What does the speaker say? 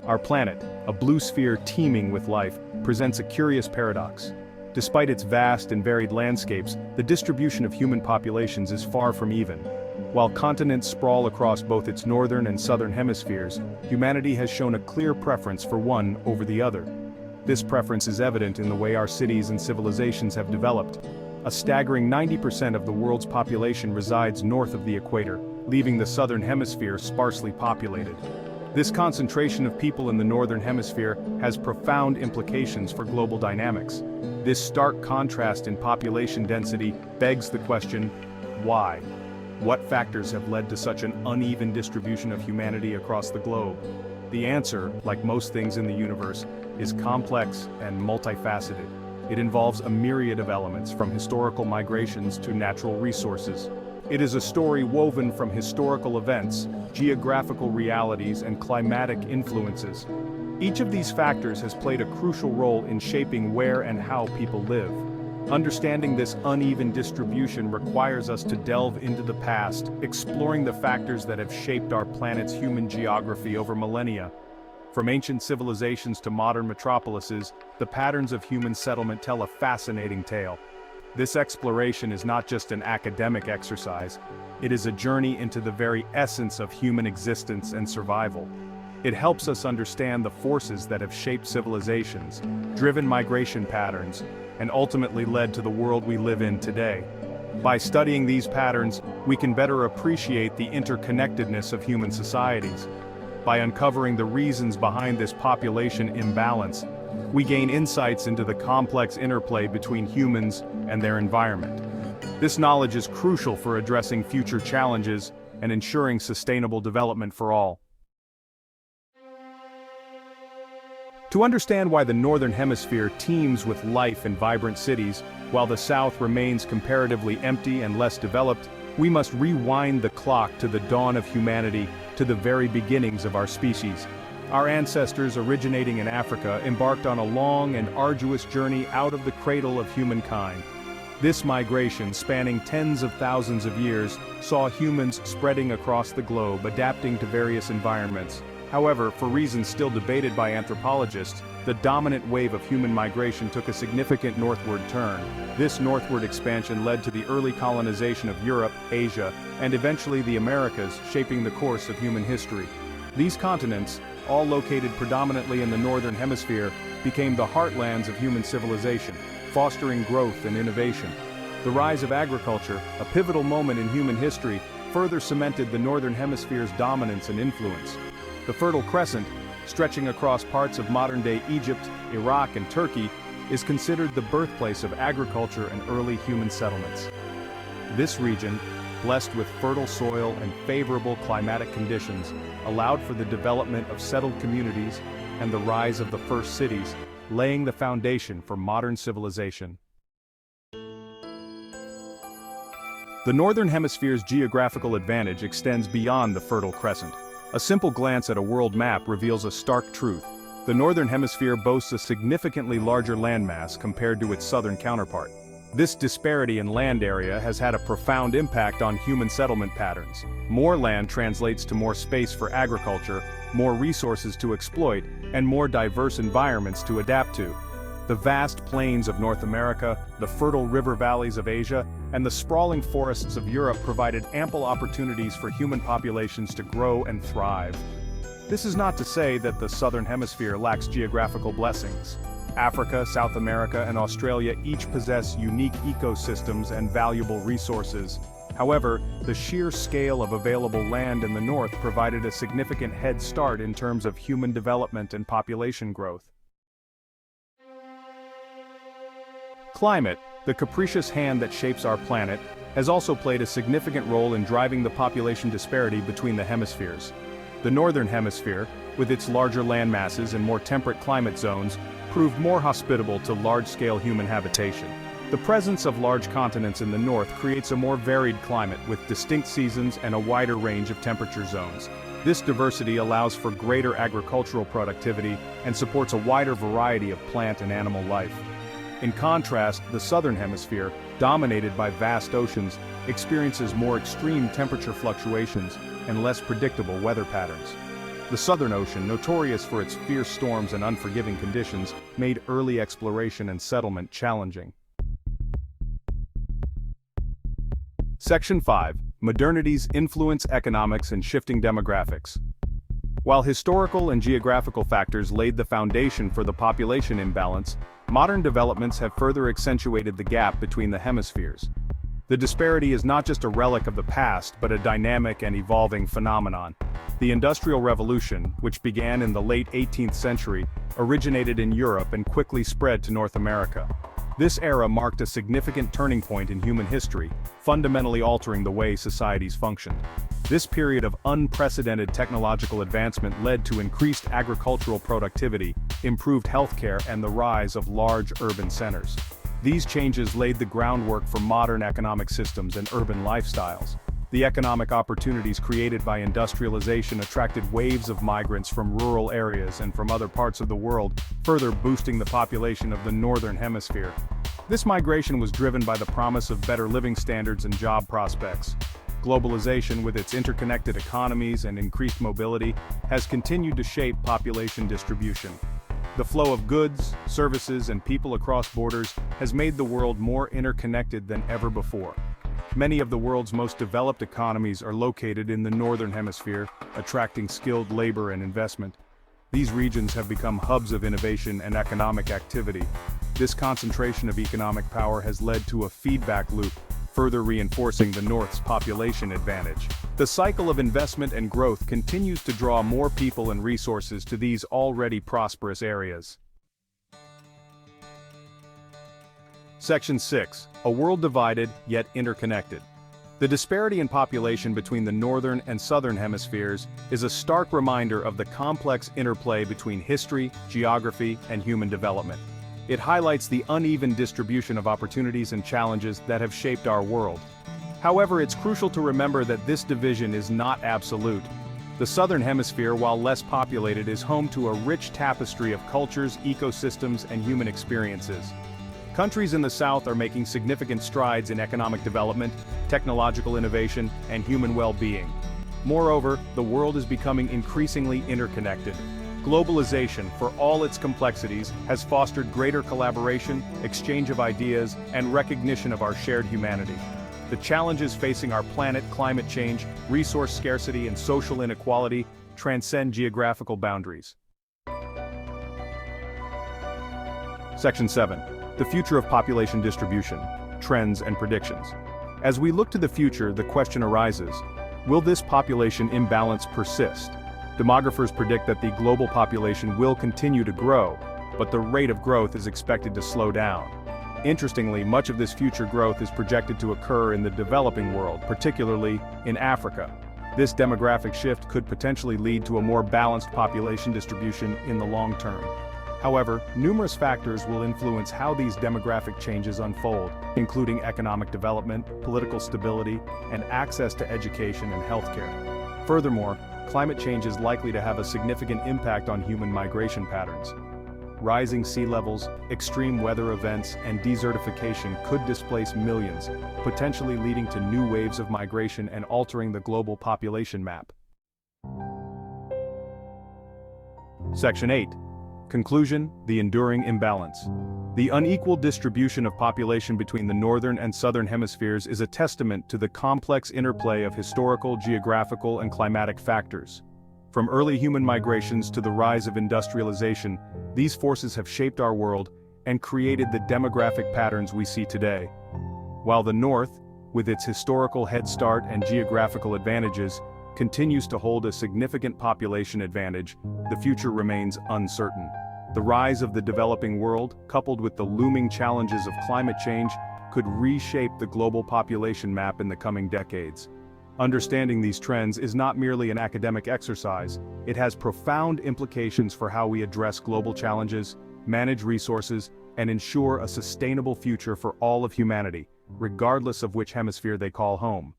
Our planet, a blue sphere teeming with life, presents a curious paradox. Despite its vast and varied landscapes, the distribution of human populations is far from even. While continents sprawl across both its northern and southern hemispheres, humanity has shown a clear preference for one over the other. This preference is evident in the way our cities and civilizations have developed. A staggering 90% of the world's population resides north of the equator, leaving the southern hemisphere sparsely populated. This concentration of people in the northern hemisphere has profound implications for global dynamics. This stark contrast in population density begs the question, why? What factors have led to such an uneven distribution of humanity across the globe? The answer, like most things in the universe, is complex and multifaceted. It involves a myriad of elements, from historical migrations to natural resources. It is a story woven from historical events, geographical realities, and climatic influences. Each of these factors has played a crucial role in shaping where and how people live. Understanding this uneven distribution requires us to delve into the past, exploring the factors that have shaped our planet's human geography over millennia. From ancient civilizations to modern metropolises, the patterns of human settlement tell a fascinating tale. This exploration is not just an academic exercise, it is a journey into the very essence of human existence and survival. It helps us understand the forces that have shaped civilizations, driven migration patterns, and ultimately led to the world we live in today. By studying these patterns, we can better appreciate the interconnectedness of human societies. By uncovering the reasons behind this population imbalance, we gain insights into the complex interplay between humans and their environment. This knowledge is crucial for addressing future challenges and ensuring sustainable development for all. To understand why the Northern Hemisphere teems with life and vibrant cities, while the South remains comparatively empty and less developed, we must rewind the clock to the dawn of humanity, to the very beginnings of our species. Our ancestors originating in Africa embarked on a long and arduous journey out of the cradle of humankind. This migration, spanning tens of thousands of years, saw humans spreading across the globe, adapting to various environments. However, for reasons still debated by anthropologists, the dominant wave of human migration took a significant northward turn. This northward expansion led to the early colonization of Europe, Asia, and eventually the Americas, shaping the course of human history. These continents, all located predominantly in the Northern Hemisphere, became the heartlands of human civilization, fostering growth and innovation. The rise of agriculture, a pivotal moment in human history, further cemented the Northern Hemisphere's dominance and influence. The Fertile Crescent, stretching across parts of modern-day Egypt, Iraq, and Turkey, is considered the birthplace of agriculture and early human settlements. This region, blessed with fertile soil and favorable climatic conditions, allowed for the development of settled communities and the rise of the first cities, laying the foundation for modern civilization. The Northern Hemisphere's geographical advantage extends beyond the Fertile Crescent. A simple glance at a world map reveals a stark truth. The Northern Hemisphere boasts a significantly larger landmass compared to its southern counterpart. This disparity in land area has had a profound impact on human settlement patterns. More land translates to more space for agriculture, more resources to exploit, and more diverse environments to adapt to. The vast plains of North America, the fertile river valleys of Asia, and the sprawling forests of Europe provided ample opportunities for human populations to grow and thrive. This is not to say that the Southern Hemisphere lacks geographical blessings. Africa, South America, and Australia each possess unique ecosystems and valuable resources. However, the sheer scale of available land in the north provided a significant head start in terms of human development and population growth. Climate, the capricious hand that shapes our planet, has also played a significant role in driving the population disparity between the hemispheres. The Northern Hemisphere, with its larger land masses and more temperate climate zones, proved more hospitable to large-scale human habitation. The presence of large continents in the north creates a more varied climate with distinct seasons and a wider range of temperature zones. This diversity allows for greater agricultural productivity and supports a wider variety of plant and animal life. In contrast, the Southern Hemisphere, dominated by vast oceans, experiences more extreme temperature fluctuations and less predictable weather patterns. The Southern Ocean, notorious for its fierce storms and unforgiving conditions, made early exploration and settlement challenging. Section 5. Modernity's influence economics and shifting demographics. While historical and geographical factors laid the foundation for the population imbalance, modern developments have further accentuated the gap between the hemispheres. The disparity is not just a relic of the past but a dynamic and evolving phenomenon. The Industrial Revolution, which began in the late 18th century, originated in Europe and quickly spread to North America. This era marked a significant turning point in human history, fundamentally altering the way societies functioned. This period of unprecedented technological advancement led to increased agricultural productivity, improved healthcare, and the rise of large urban centers. These changes laid the groundwork for modern economic systems and urban lifestyles. The economic opportunities created by industrialization attracted waves of migrants from rural areas and from other parts of the world, further boosting the population of the Northern Hemisphere. This migration was driven by the promise of better living standards and job prospects. Globalization, with its interconnected economies and increased mobility, has continued to shape population distribution. The flow of goods, services, and people across borders has made the world more interconnected than ever before. Many of the world's most developed economies are located in the Northern Hemisphere, attracting skilled labor and investment. These regions have become hubs of innovation and economic activity. This concentration of economic power has led to a feedback loop, further reinforcing the North's population advantage. The cycle of investment and growth continues to draw more people and resources to these already prosperous areas. Section 6. A world divided, yet interconnected. The disparity in population between the Northern and Southern Hemispheres is a stark reminder of the complex interplay between history, geography, and human development. It highlights the uneven distribution of opportunities and challenges that have shaped our world. However, it's crucial to remember that this division is not absolute. The Southern Hemisphere, while less populated, is home to a rich tapestry of cultures, ecosystems, and human experiences. Countries in the South are making significant strides in economic development, technological innovation, and human well-being. Moreover, the world is becoming increasingly interconnected. Globalization, for all its complexities, has fostered greater collaboration, exchange of ideas, and recognition of our shared humanity. The challenges facing our planet, climate change, resource scarcity, and social inequality, transcend geographical boundaries. Section 7. The future of population distribution, trends and predictions. As we look to the future, the question arises, will this population imbalance persist? Demographers predict that the global population will continue to grow, but the rate of growth is expected to slow down. Interestingly, much of this future growth is projected to occur in the developing world, particularly in Africa. This demographic shift could potentially lead to a more balanced population distribution in the long term. However, numerous factors will influence how these demographic changes unfold, including economic development, political stability, and access to education and healthcare. Furthermore, climate change is likely to have a significant impact on human migration patterns. Rising sea levels, extreme weather events, and desertification could displace millions, potentially leading to new waves of migration and altering the global population map. Section 8. Conclusion: the enduring imbalance. The unequal distribution of population between the Northern and Southern Hemispheres is a testament to the complex interplay of historical, geographical, and climatic factors. From early human migrations to the rise of industrialization, these forces have shaped our world and created the demographic patterns we see today. While the North, with its historical head start and geographical advantages, continues to hold a significant population advantage, the future remains uncertain. The rise of the developing world, coupled with the looming challenges of climate change, could reshape the global population map in the coming decades. Understanding these trends is not merely an academic exercise, it has profound implications for how we address global challenges, manage resources, and ensure a sustainable future for all of humanity, regardless of which hemisphere they call home.